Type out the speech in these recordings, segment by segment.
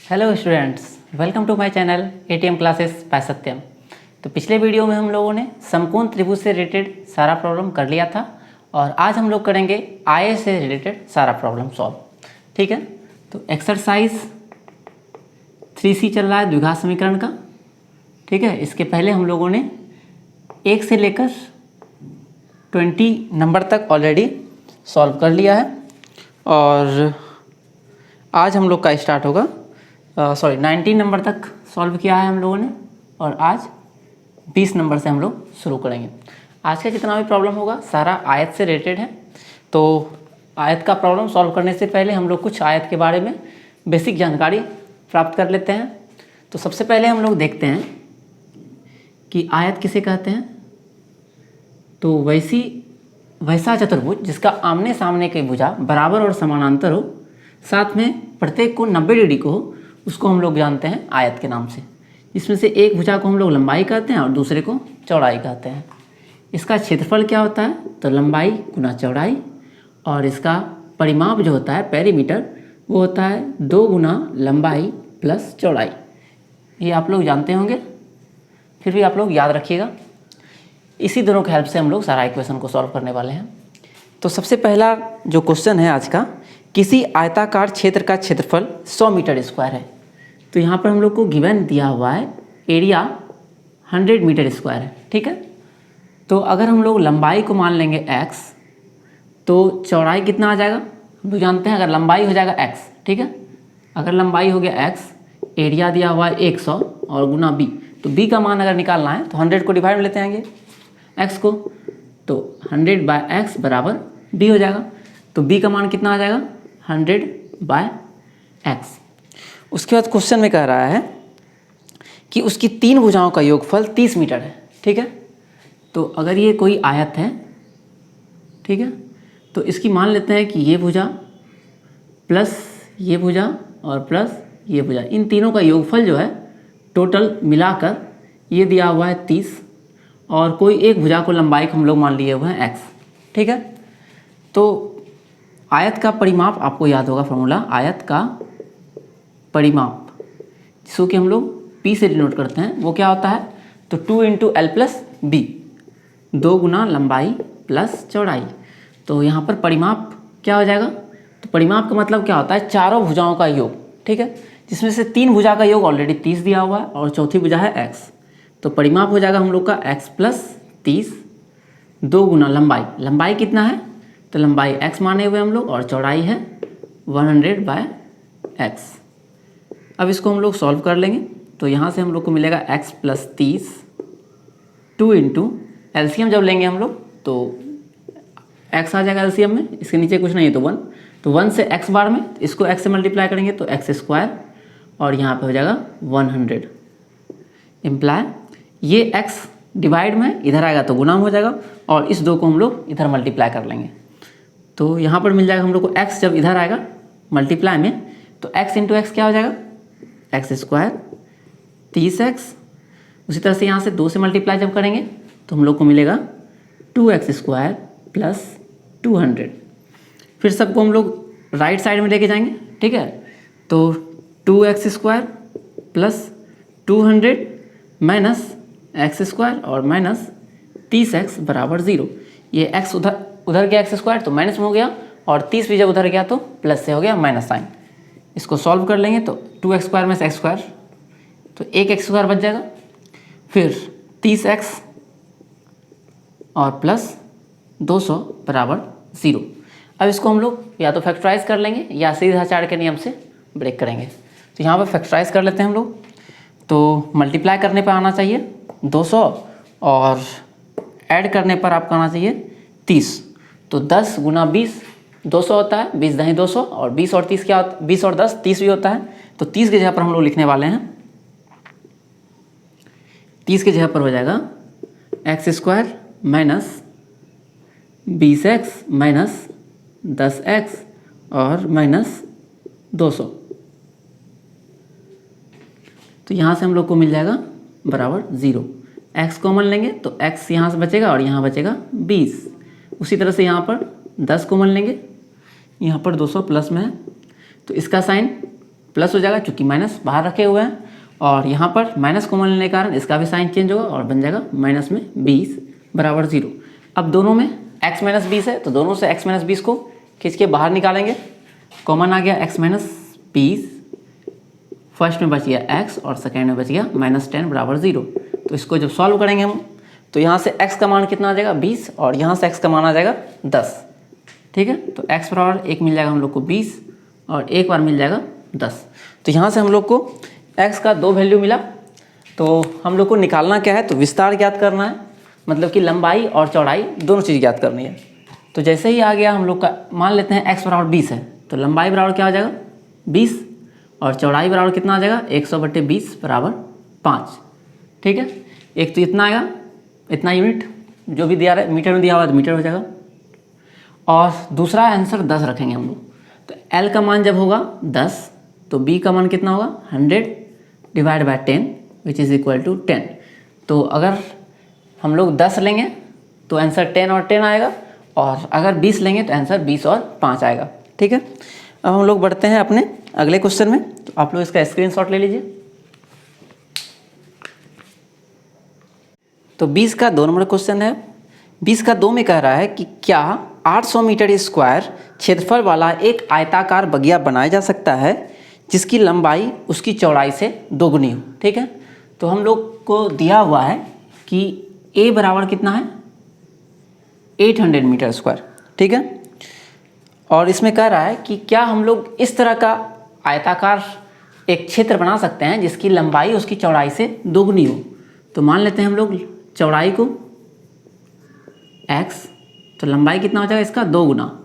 Hello students, welcome to my channel ATM classes by Satyam. तो पिछले video में हम लोगों ने समकोण त्रिभुज से रिलेटेड सारा प्रॉब्लम कर लिया था और आज हम लोग करेंगे आय से रिलेटेड सारा प्रॉब्लम सॉल्व। ठीक है, तो एक्सरसाइज 3C चल रहा है द्विघात समीकरण का। ठीक है, इसके पहले हम लोगों ने 1 से लेकर 20 नंबर तक ऑलरेडी सॉल्व कर लिया है और आज हम लोग का स्टार्ट होगा 19 नंबर तक सॉल्व किया है हम लोगों ने और आज 20 नंबर से हम लोग शुरू करेंगे। आज का जितना भी प्रॉब्लम होगा सारा आयत से रिलेटेड है। तो आयत का प्रॉब्लम सॉल्व करने से पहले हम लोग कुछ आयत के बारे में बेसिक जानकारी प्राप्त कर लेते हैं। तो सबसे पहले हम लोग देखते हैं कि आयत किसे कहते हैं। तो वैसा चतुर्भुज जिसका आमने सामने की भुजा बराबर और समानांतर हो, साथ में प्रत्येक को 90 डिग्री को हो, उसको हम लोग जानते हैं आयत के नाम से। इसमें से एक भुजा को हम लोग लंबाई कहते हैं और दूसरे को चौड़ाई कहते हैं। इसका क्षेत्रफल क्या होता है, तो लंबाई गुना चौड़ाई, और इसका परिमाप जो होता है पेरीमीटर वो होता है 2 गुना लंबाई प्लस चौड़ाई। ये आप लोग जानते होंगे, फिर भी आप लोग याद रखिएगा। इसी दोनों की हेल्प से हम लोग सारा इक्वेशन को सॉल्व करने वाले हैं। तो सबसे पहला जो क्वेश्चन है आज का, किसी आयताकार क्षेत्र का क्षेत्रफल 100 मीटर स्क्वायर है। तो यहाँ पर हम लोग को गिवन दिया हुआ है एरिया 100 मीटर स्क्वायर है। ठीक है, तो अगर हम लोग लंबाई को मान लेंगे x, तो चौड़ाई कितना आ जाएगा हम लोग जानते हैं। अगर लंबाई हो जाएगा x, ठीक है, अगर लंबाई हो गया x, एरिया दिया हुआ है 100 और गुना b, तो b का मान अगर निकालना है तो 100 को डिवाइड में लेते आएंगे x को, तो 100/x बराबर b हो जाएगा। तो b का मान कितना आ जाएगा 100/x। उसके बाद क्वेश्चन में कह रहा है कि उसकी 3 भुजाओं का योगफल 30 मीटर है। ठीक है, तो अगर ये कोई आयत है, ठीक है, तो इसकी मान लेते हैं कि ये भुजा प्लस ये भुजा और प्लस ये भुजा, इन तीनों का योगफल जो है टोटल मिलाकर ये दिया हुआ है 30, और कोई एक भुजा को लंबाई को हम लोग मान लिए हुए हैं x। ठीक है, तो आयत का परिमाप आपको याद होगा फॉर्मूला, आयत का परिमाप जिसको कि हम लोग p से डिनोट करते हैं, वो क्या होता है, तो 2 × l + b, 2 गुना लंबाई प्लस चौड़ाई। तो यहाँ पर परिमाप क्या हो जाएगा, तो परिमाप का मतलब क्या होता है, चारों भुजाओं का योग। ठीक है, जिसमें से 3 भुजा का योग ऑलरेडी 30 दिया हुआ है और चौथी भुजा है x, तो परिमाप हो जाएगा हम लोग का x + 30, 2 गुना लंबाई कितना है, तो लंबाई x माने हुए हम लोग और चौड़ाई है 100/x। अब इसको हम लोग सॉल्व कर लेंगे। तो यहाँ से हम लोग को मिलेगा x + 30, 2 × एलसीएम जब लेंगे हम लोग तो x आ जाएगा एलसीएम में, इसके नीचे कुछ नहीं है तो 1, तो 1 से x बार में इसको x से मल्टीप्लाई करेंगे तो x² और यहाँ पे हो जाएगा 100। इम्प्लाई ये x डिवाइड में इधर आएगा तो गुना हो जाएगा और इस 2 को हम लोग इधर मल्टीप्लाई कर लेंगे। तो यहाँ पर मिल जाएगा हम लोग को x, जब इधर आएगा मल्टीप्लाई में तो x × x क्या हो जाएगा, x² 30x। उसी तरह से यहाँ से 2 से मल्टीप्लाई जब करेंगे तो हम लोग को मिलेगा 2x² + 200। फिर सबको हम लोग राइट साइड में लेके जाएंगे। ठीक है, तो 2x² + 200 माइनस x² और माइनस 30x बराबर 0। ये x उधर गया x² तो माइनस में हो गया, और 30 भी जब उधर गया तो प्लस से हो गया माइनस साइन। इसको सॉल्व कर लेंगे तो 2x² में से x², तो एक x² बच जाएगा, फिर 30x और प्लस 200 बराबर 0। अब इसको हम लोग या तो फैक्टराइज कर लेंगे या सीधा चार्ट के नियम से ब्रेक करेंगे। तो यहाँ पर फैक्टराइज कर लेते हैं हम लोग। तो मल्टीप्लाई करने पर आना चाहिए 200 और ऐड करने पर आपका आना चाहिए 30। तो 10 × 20 200 होता है, 20 × 200, और 20 और 30 क्या होता है, 20 और 10 30 भी होता है। तो 30 की जगह पर हम लोग लिखने वाले हैं, 30 की जगह पर हो जाएगा x² minus 20x minus 10x और माइनस 200। तो यहाँ से हम लोग को मिल जाएगा बराबर 0। x कॉमन लेंगे तो x यहाँ से बचेगा और यहाँ बचेगा 20। उसी तरह से यहाँ पर 10 कॉमन लेंगे, यहाँ पर 200 प्लस में है तो इसका साइन प्लस हो जाएगा क्योंकि माइनस बाहर रखे हुए हैं, और यहाँ पर माइनस कॉमन लेने के कारण इसका भी साइन चेंज होगा और बन जाएगा माइनस में 20 बराबर 0। अब दोनों में x माइनस 20 है तो दोनों से x माइनस 20 को खींच के बाहर निकालेंगे, कॉमन आ गया x माइनस 20, फर्स्ट में बच गया x और सेकेंड में बच गया -10 बराबर 0। तो इसको जब सॉल्व करेंगे हम तो यहाँ से x का मान कितना आ जाएगा 20 और यहाँ से x का मान आ जाएगा 10। ठीक है, तो x बराबर 1 मिल जाएगा हम लोग को 20 और एक बार मिल जाएगा 10। तो यहाँ से हम लोग को x का 2 वैल्यू मिला। तो हम लोग को निकालना क्या है, तो विस्तार ज्ञात करना है, मतलब कि लंबाई और चौड़ाई दोनों चीज़ ज्ञात करनी है। तो जैसे ही आ गया हम लोग का, मान लेते हैं x बराबर 20 है तो लंबाई बराबर क्या हो जाएगा 20 और चौड़ाई बराबर कितना आ जाएगा 100/20 बराबर 5। ठीक है, एक तो इतना आएगा, इतना यूनिट जो भी दिया रहा है, मीटर में दिया हुआ तो मीटर हो जाएगा, और दूसरा आंसर 10 रखेंगे हम लोग। तो L का मान जब होगा 10 तो B का मान कितना होगा 100 divide by 10 which is equal to 10। तो अगर हम लोग 10 लेंगे तो आंसर 10 और 10 आएगा, और अगर 20 लेंगे तो आंसर 20 और 5 आएगा। ठीक है, अब हम लोग बढ़ते हैं अपने अगले क्वेश्चन में। तो आप लोग इसका स्क्रीनशॉट ले लीजिए। तो 20 का 2 नंबर क्वेश्चन है। 20 का 2 में कह रहा है कि क्या 800 मीटर स्क्वायर क्षेत्रफल वाला एक आयताकार बगिया बनाया जा सकता है जिसकी लंबाई उसकी चौड़ाई से दोगुनी हो। ठीक है, तो हम लोग को दिया हुआ है कि A बराबर कितना है 800 मीटर स्क्वायर। ठीक है, और इसमें कह रहा है कि क्या हम लोग इस तरह का आयताकार एक क्षेत्र बना सकते हैं जिसकी लंबाई उसकी चौड़ाई से दोगुनी हो। तो मान लेते हैं हम लोग चौड़ाई को x, तो लंबाई कितना हो जाएगा इसका 2 गुना,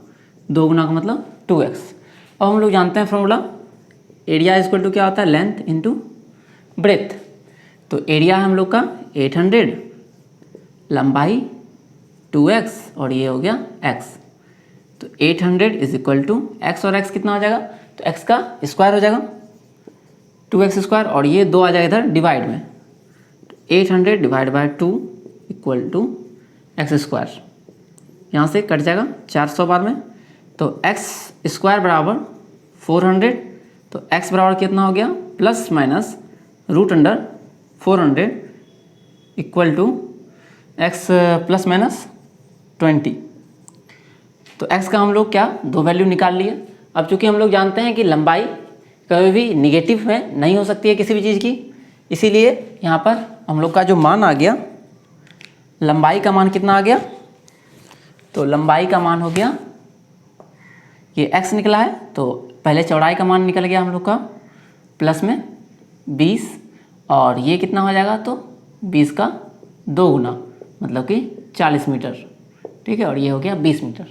2 गुना का मतलब 2x। अब हम लोग जानते हैं फॉर्मूला, एरिया इक्वल टू क्या होता है लेंथ इंटू ब्रेथ। तो एरिया हम लोग का 800, लंबाई 2x और ये हो गया x। तो 800 इज इक्वल टू x और x कितना हो जाएगा, तो x का स्क्वायर हो जाएगा 2x स्क्वायर और ये 2 आ जाएगा इधर डिवाइड में। 800 divide by 2 equal to x square, यहाँ से कट जाएगा 400 बार में। तो x स्क्वायर बराबर 400, तो x बराबर कितना हो गया plus minus √400 equal to x plus minus 20। तो x का हम लोग क्या 2 वैल्यू निकाल लिए। अब चूंकि हम लोग जानते हैं कि लंबाई कभी भी निगेटिव में नहीं हो सकती है किसी भी चीज़ की, इसीलिए यहाँ पर हम लोग का जो मान आ गया, लंबाई का मान कितना आ गया, तो लंबाई का मान हो गया ये x निकला है, तो पहले चौड़ाई का मान निकल गया हम लोग का प्लस में 20 और ये कितना हो जाएगा, तो 20 का 2 गुना मतलब कि 40 मीटर। ठीक है, और ये हो गया 20 मीटर।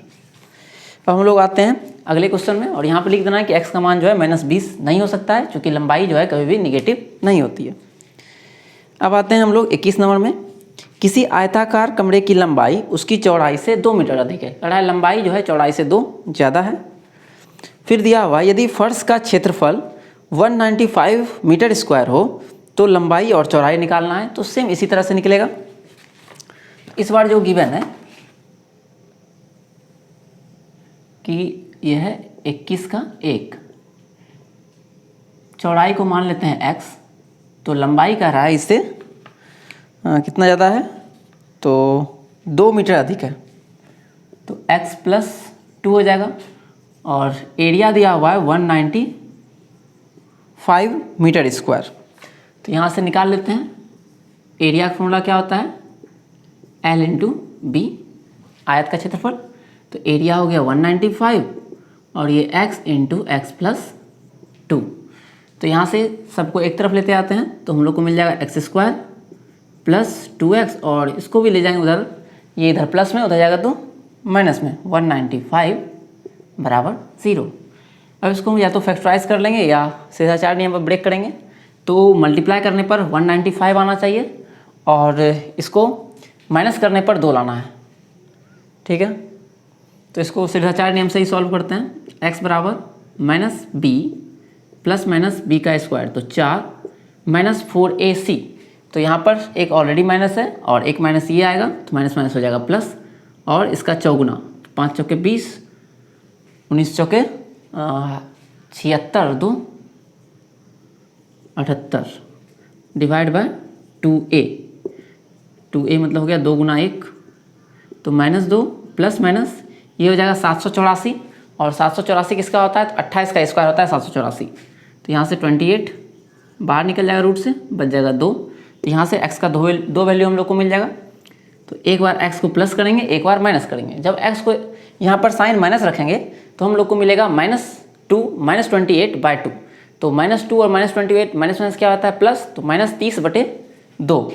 अब हम लोग आते हैं अगले क्वेश्चन में, और यहाँ पे लिख देना है कि x का मान जो है -20 नहीं हो सकता है क्योंकि लंबाई जो है कभी भी निगेटिव नहीं होती है। अब आते हैं हम लोग 21 नंबर में। किसी आयताकार कमरे की लंबाई उसकी चौड़ाई से 2 मीटर अधिक है। कह रहा है लंबाई जो है चौड़ाई से 2 ज़्यादा है। फिर दिया हुआ यदि फर्श का क्षेत्रफल 195 मीटर स्क्वायर हो तो लंबाई और चौड़ाई निकालना है। तो सेम इसी तरह से निकलेगा। इस बार जो गिवन है कि यह है 21 का 1, चौड़ाई को मान लेते हैं x, तो लंबाई कह रहा है इससे कितना ज़्यादा है, तो 2 मीटर अधिक है, तो x प्लस 2 हो जाएगा। और एरिया दिया हुआ है 195 मीटर स्क्वायर, तो यहाँ से निकाल लेते हैं। एरिया का फॉर्मूला क्या होता है L इंटू बी, आयत का क्षेत्रफल। तो एरिया हो गया 195 और ये x इंटू एक्स प्लस 2। तो यहाँ से सबको एक तरफ लेते आते हैं तो हम लोग को मिल जाएगा x स्क्वायर प्लस 2x और इसको भी ले जाएंगे उधर, ये इधर प्लस में उधर जाएगा तो माइनस में 195 बराबर 0। अब इसको हम या तो फैक्टराइज कर लेंगे या सीधा 4 नियम पर ब्रेक करेंगे। तो मल्टीप्लाई करने पर 195 आना चाहिए और इसको माइनस करने पर 2 लाना है। ठीक है, तो इसको सीधा 4 नियम से ही सॉल्व करते हैं। x बराबर minus b plus minus b का स्क्वायर, तो 4 माइनस 4ac। तो यहाँ पर एक ऑलरेडी माइनस है और एक माइनस ये आएगा तो माइनस माइनस हो जाएगा प्लस, और इसका चौगुना 5 चौके 20, 19 चौके 76, 2 78 डिवाइड बाय 2a। 2a मतलब हो गया 2 गुना 1, तो -2 प्लस माइनस ये हो जाएगा 784, और 784 किसका होता है? तो 28 का स्क्वायर होता है 784। तो यहाँ से 28 बाहर निकल जाएगा रूट से, बच जाएगा 2। तो यहाँ से x का दो वैल्यू हम लोग को मिल जाएगा। तो एक बार x को प्लस करेंगे, एक बार माइनस करेंगे। जब x को यहाँ पर साइन माइनस रखेंगे तो हम लोग को मिलेगा -2 -28/2। तो -2 और -28 माइनस माइनस क्या होता है? प्लस। तो -30/2,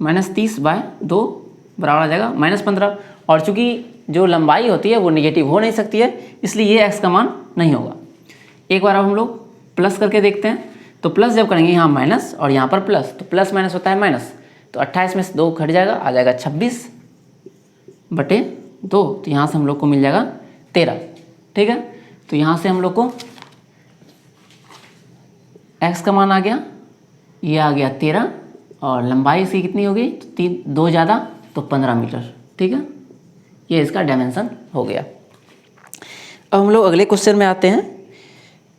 -30/2 बराबर आ जाएगा -15। और चूंकि जो लंबाई होती है वो निगेटिव हो नहीं सकती है, इसलिए ये x का मान नहीं होगा। एक बार अब हम लोग प्लस करके देखते हैं। तो प्लस जब करेंगे यहाँ माइनस और यहाँ पर प्लस, तो प्लस माइनस होता है माइनस। तो 28 में से 2 घट जाएगा, आ जाएगा 26/2। तो यहाँ से हम लोग को मिल जाएगा 13। ठीक है, तो यहाँ से हम लोग को x का मान आ गया, ये आ गया 13, और लंबाई इसकी कितनी हो गई? 2 ज़्यादा तो 15 मीटर। ठीक है, ये इसका डायमेंशन हो गया। अब हम लोग अगले क्वेश्चन में आते हैं।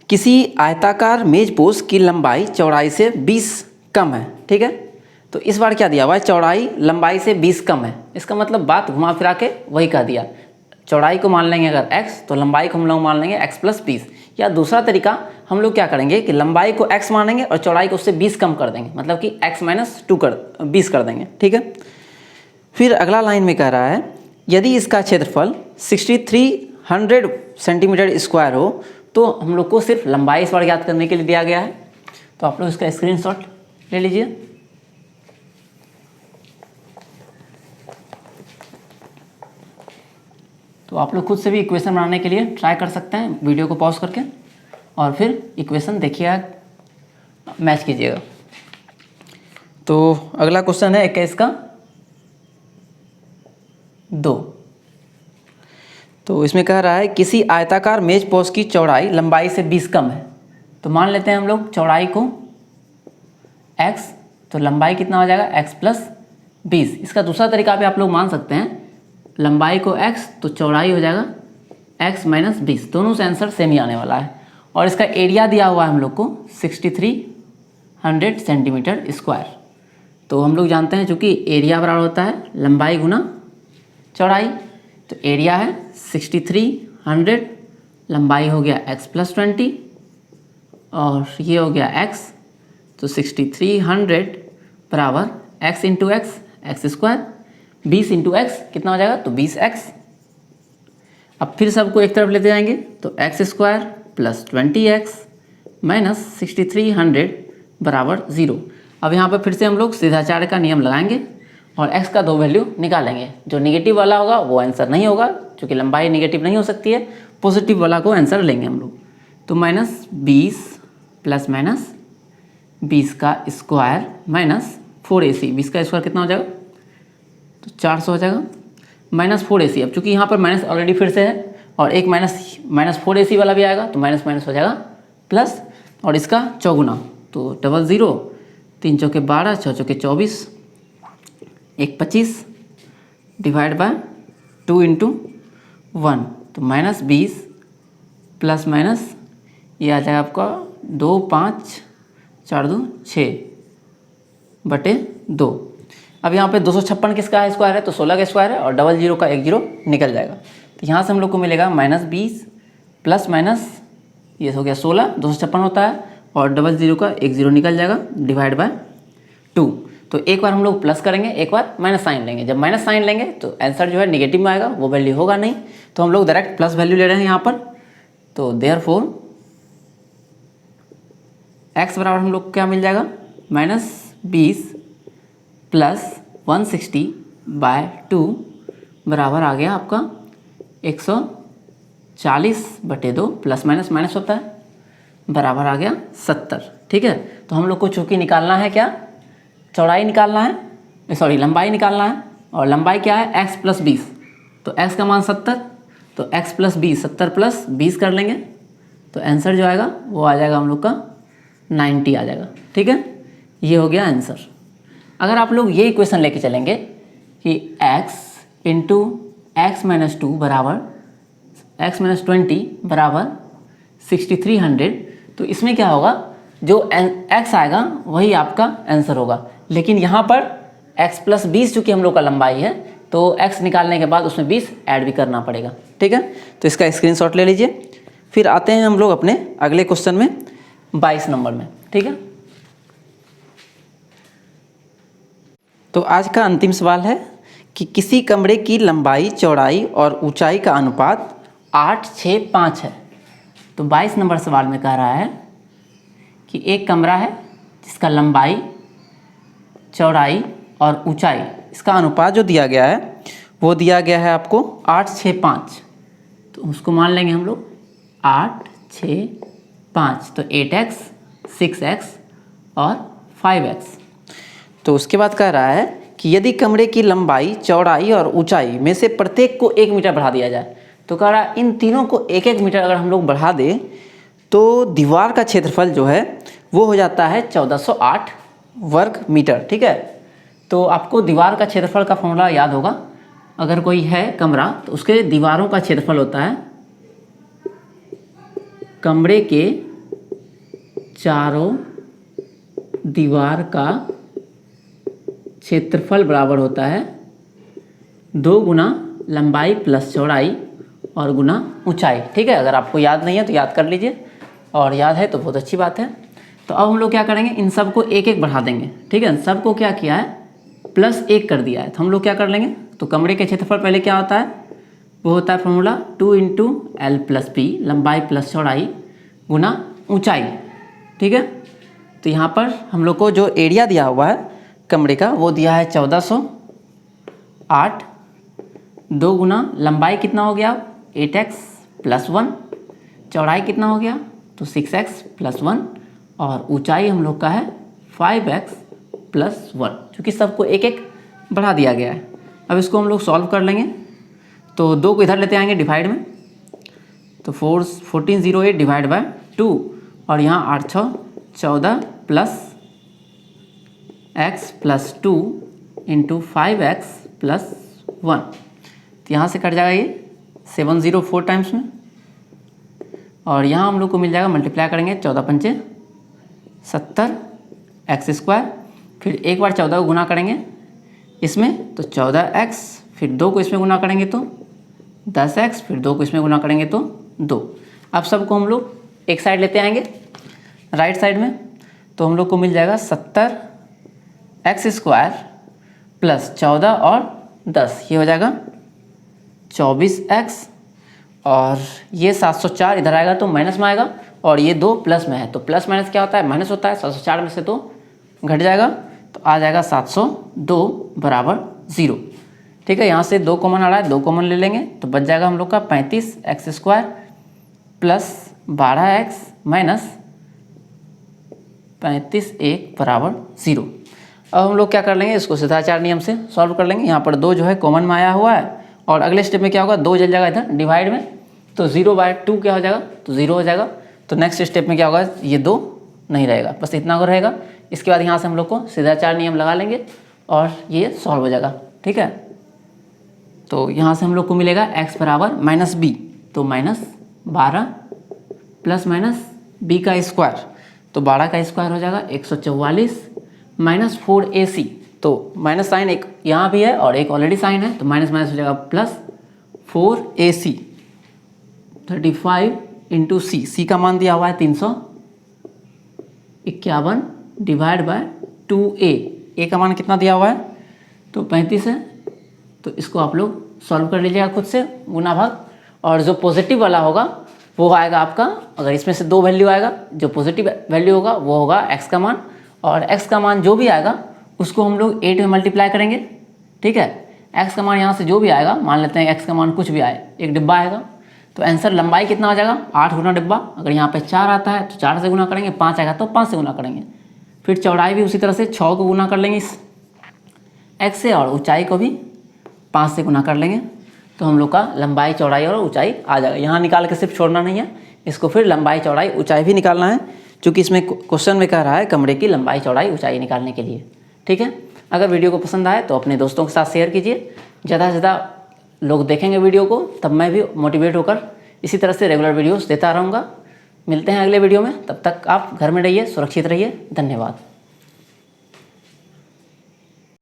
किसी आयताकार मेजपोश की लंबाई चौड़ाई से 20 कम है। ठीक है, तो इस बार क्या दिया हुआ है? चौड़ाई लंबाई से 20 कम है। इसका मतलब बात घुमा फिरा के वही कह दिया। चौड़ाई को मान लेंगे अगर x, तो लंबाई को हम लोग मान लेंगे x + 20। या दूसरा तरीका हम लोग क्या करेंगे कि लंबाई को x मानेंगे और चौड़ाई को उससे 20 कम कर देंगे, मतलब कि x - 20 कर देंगे। ठीक है, फिर अगला लाइन में कह रहा है यदि इसका क्षेत्रफल 6300 सेंटीमीटर स्क्वायर हो तो हम लोग को सिर्फ लंबाई इस बार ज्ञात करने के लिए दिया गया है। तो आप लोग इसका स्क्रीनशॉट ले लीजिए। तो आप लोग खुद से भी इक्वेशन बनाने के लिए ट्राई कर सकते हैं, वीडियो को पॉज करके, और फिर इक्वेशन देखिएगा, मैच कीजिएगा। तो अगला क्वेश्चन है 21 का 2। तो इसमें कह रहा है किसी आयताकार मेजपोश की चौड़ाई लंबाई से 20 कम है। तो मान लेते हैं हम लोग चौड़ाई को x, तो लंबाई कितना हो जाएगा? x + 20। इसका दूसरा तरीका भी आप लोग मान सकते हैं, लंबाई को x तो चौड़ाई हो जाएगा x - 20। दोनों से आंसर सेम ही आने वाला है। और इसका एरिया दिया हुआ है हम लोग को 6300 सेंटीमीटर स्क्वायर। तो हम लोग जानते हैं चूँकि एरिया बराबर होता है लंबाई गुना चौड़ाई, तो एरिया है 6300, लंबाई हो गया x + 20, और ये हो गया x, तो 6300 बराबर x × x, x square, 20 × x कितना हो जाएगा? तो 20x। अब फिर सबको एक तरफ लेते जाएंगे, तो x स्क्वायर + 20x - 6300 बराबर 0। अब यहाँ पर फिर से हम लोग सीधाचार का नियम लगाएंगे और x का 2 वैल्यू निकालेंगे। जो निगेटिव वाला होगा वो आंसर नहीं होगा, क्योंकि लंबाई निगेटिव नहीं हो सकती है। पॉजिटिव वाला को आंसर लेंगे हम लोग। तो -20 ± 20 का स्क्वायर -4ac। 20 का स्क्वायर कितना हो जाएगा? तो 400 हो जाएगा, -4ac। अब चूंकि यहाँ पर माइनस ऑलरेडी फिर से है और एक -4ac वाला भी आएगा, तो माइनस माइनस हो जाएगा प्लस, और इसका चौगुना, तो 00, 3 चौके 12, 6 चौके 24, 1 25 डिवाइड बाय 2 × 1, तो -20 प्लस माइनस ये आ जाएगा आपका 2 5 4 2 6/2। अब यहाँ पे 256 किसका है? स्क्वायर है, तो 16 का स्क्वायर है, और 00 का 1 0 निकल जाएगा। तो यहाँ से हम लोग को मिलेगा -20 प्लस माइनस ये हो गया 16, 256 होता है, और 00 का 1 0 निकल जाएगा डिवाइड बाय 2। तो एक बार हम लोग प्लस करेंगे, एक बार माइनस साइन लेंगे। जब माइनस साइन लेंगे तो आंसर जो है निगेटिव में आएगा, वो वैल्यू होगा नहीं। तो हम लोग डायरेक्ट प्लस वैल्यू ले रहे हैं यहाँ पर। तो देयरफॉर x बराबर हम लोग क्या मिल जाएगा? -20 प्लस 160/2 बराबर आ गया आपका 140/2, प्लस माइनस माइनस होता है, बराबर आ गया 70। ठीक है, तो हम लोग को चूँकि निकालना है क्या? चौड़ाई निकालना है, सॉरी लंबाई निकालना है, और लंबाई क्या है? x + 20। तो x का मान 70, तो x + 20, 70 + 20 कर लेंगे, तो आंसर जो आएगा वो आ जाएगा हम लोग का 90 आ जाएगा। ठीक है, ये हो गया आंसर। अगर आप लोग ये इक्वेशन लेके चलेंगे कि x × x - 2 बराबर x - 20 बराबर 6300, तो इसमें क्या होगा? जो x आएगा वही आपका आंसर होगा। लेकिन यहाँ पर x प्लस 20 चूँकि हम लोग का लंबाई है तो x निकालने के बाद उसमें 20 ऐड भी करना पड़ेगा। ठीक है, तो इसका स्क्रीनशॉट ले लीजिए। फिर आते हैं हम लोग अपने अगले क्वेश्चन में 22 नंबर में। ठीक है, तो आज का अंतिम सवाल है कि किसी कमरे की लंबाई, चौड़ाई और ऊंचाई का अनुपात 8:6:5 है। तो 22 नंबर सवाल में कह रहा है कि एक कमरा है जिसका लंबाई, चौड़ाई और ऊंचाई, इसका अनुपात जो दिया गया है वो दिया गया है आपको 8:6:5। तो उसको मान लेंगे हम लोग 8:6:5। तो 8x, 6x और 5x। तो उसके बाद कह रहा है कि यदि कमरे की लंबाई, चौड़ाई और ऊंचाई में से प्रत्येक को 1 मीटर बढ़ा दिया जाए, तो कह रहा है इन तीनों को 1-1 मीटर अगर हम लोग बढ़ा दें तो दीवार का क्षेत्रफल जो है वो हो जाता है 1408 वर्ग मीटर। ठीक है, तो आपको दीवार का क्षेत्रफल का फॉर्मूला याद होगा। अगर कोई है कमरा तो उसके दीवारों का क्षेत्रफल होता है कमरे के चारों दीवार का क्षेत्रफल बराबर होता है 2 गुना लंबाई प्लस चौड़ाई और गुना ऊंचाई। ठीक है, अगर आपको याद नहीं है तो याद कर लीजिए, और याद है तो बहुत अच्छी बात है। तो अब हम लोग क्या करेंगे, इन सब को 1-1 बढ़ा देंगे। ठीक है, सबको क्या किया है, +1 कर दिया है। तो हम लोग क्या कर लेंगे, तो कमरे के क्षेत्रफल पहले क्या होता है, वो होता है फॉर्मूला 2 × L + P, लंबाई प्लस चौड़ाई गुना ऊंचाई। ठीक है, तो यहाँ पर हम लोग को जो एरिया दिया हुआ है कमरे का वो दिया है 1408। 2 गुना लंबाई कितना हो गया, 8x + 1, चौड़ाई कितना हो गया, तो 6x + 1, और ऊंचाई हम लोग का है 5x + 1। चूँकि सबको 1-1 बढ़ा दिया गया है। अब इसको हम लोग सॉल्व कर लेंगे। तो 2 को इधर लेते आएंगे डिवाइड में, तो 1408 डिवाइड बाय 2, और यहाँ 8×6 14 प्लस x + 2 × 5x + 1। तो यहाँ से कट जाएगा ये 704 टाइम्स में, और यहाँ हम लोग को मिल जाएगा, मल्टीप्लाई करेंगे 14×5 = 70 x²। फिर एक बार 14 को गुना करेंगे इसमें तो 14x, फिर 2 को इसमें गुना करेंगे तो 10x, फिर 2 को इसमें गुना करेंगे तो 2। अब सबको हम लोग एक साइड लेते आएंगे राइट साइड में, तो हम लोग को मिल जाएगा 70 x² + 14 और 10, ये हो जाएगा 24x, और ये 704 इधर आएगा तो माइनस में आएगा, और ये 2 प्लस में है। तो प्लस माइनस क्या होता है, माइनस होता है। 704 में से 2 घट जाएगा तो आ जाएगा 702 = 0। ठीक है, यहाँ से 2 कॉमन आ रहा है, 2 कॉमन ले लेंगे तो बच जाएगा हम लोग का 35x² + 12x - 35(1) = 0। अब हम लोग क्या कर लेंगे, इसको सिद्धाचार नियम से सॉल्व कर लेंगे। यहाँ पर 2 जो है कॉमन में आया हुआ है, और अगले स्टेप में क्या होगा, 2 जल जाएगा इधर डिवाइड में, तो 0/2 क्या हो जाएगा, तो 0 हो जाएगा। तो नेक्स्ट स्टेप में क्या होगा, ये 2 नहीं रहेगा, बस इतना को रहेगा। इसके बाद यहाँ से हम लोग को सिद्धाचार नियम लगा लेंगे और ये सॉल्व हो जाएगा। ठीक है, तो यहाँ से हम लोग को मिलेगा x = -b, तो -12 ± b का स्क्वायर, तो 12 का स्क्वायर हो जाएगा 144 - 4ac। तो माइनस साइन एक यहाँ भी है और एक ऑलरेडी साइन है, तो माइनस माइनस हो जाएगा +4ac। 35 × c का मान दिया हुआ है 351 डिवाइड बाय 2a। a का मान कितना दिया हुआ है, तो 35 है। तो इसको आप लोग सॉल्व कर लीजिएगा खुद से, गुना भाग, और जो पॉजिटिव वाला होगा वो आएगा आपका, अगर इसमें से 2 वैल्यू आएगा, जो पॉजिटिव वैल्यू होगा वो होगा x का मान, और x का मान जो भी आएगा उसको हम लोग 8 में मल्टीप्लाई करेंगे। ठीक है, x का मान यहाँ से जो भी आएगा, मान लेते हैं x का मान कुछ भी आए, एक डिब्बा आएगा, तो आंसर लंबाई कितना हो जाएगा, 8 गुना डिब्बा। अगर यहाँ पे 4 आता है तो 4 से गुना करेंगे, 5 आएगा तो 5 से गुना करेंगे। फिर चौड़ाई भी उसी तरह से 6 को गुना कर लेंगे इस x से, और ऊंचाई को भी 5 से गुना कर लेंगे, तो हम लोग का लंबाई, चौड़ाई और ऊंचाई आ जाएगा। यहाँ निकाल के सिर्फ छोड़ना नहीं है, इसको फिर लंबाई, चौड़ाई, ऊंचाई भी निकालना है, क्योंकि इसमें क्वेश्चन में कह रहा है कमरे की लंबाई, चौड़ाई, ऊंचाई निकालने के लिए। ठीक है, अगर वीडियो को पसंद आए तो अपने दोस्तों के साथ शेयर कीजिए, ज़्यादा से ज़्यादा लोग देखेंगे वीडियो को, तब मैं भी मोटिवेट होकर इसी तरह से रेगुलर वीडियोस देता रहूँगा। मिलते हैं अगले वीडियो में, तब तक आप घर में रहिए, सुरक्षित रहिए। धन्यवाद।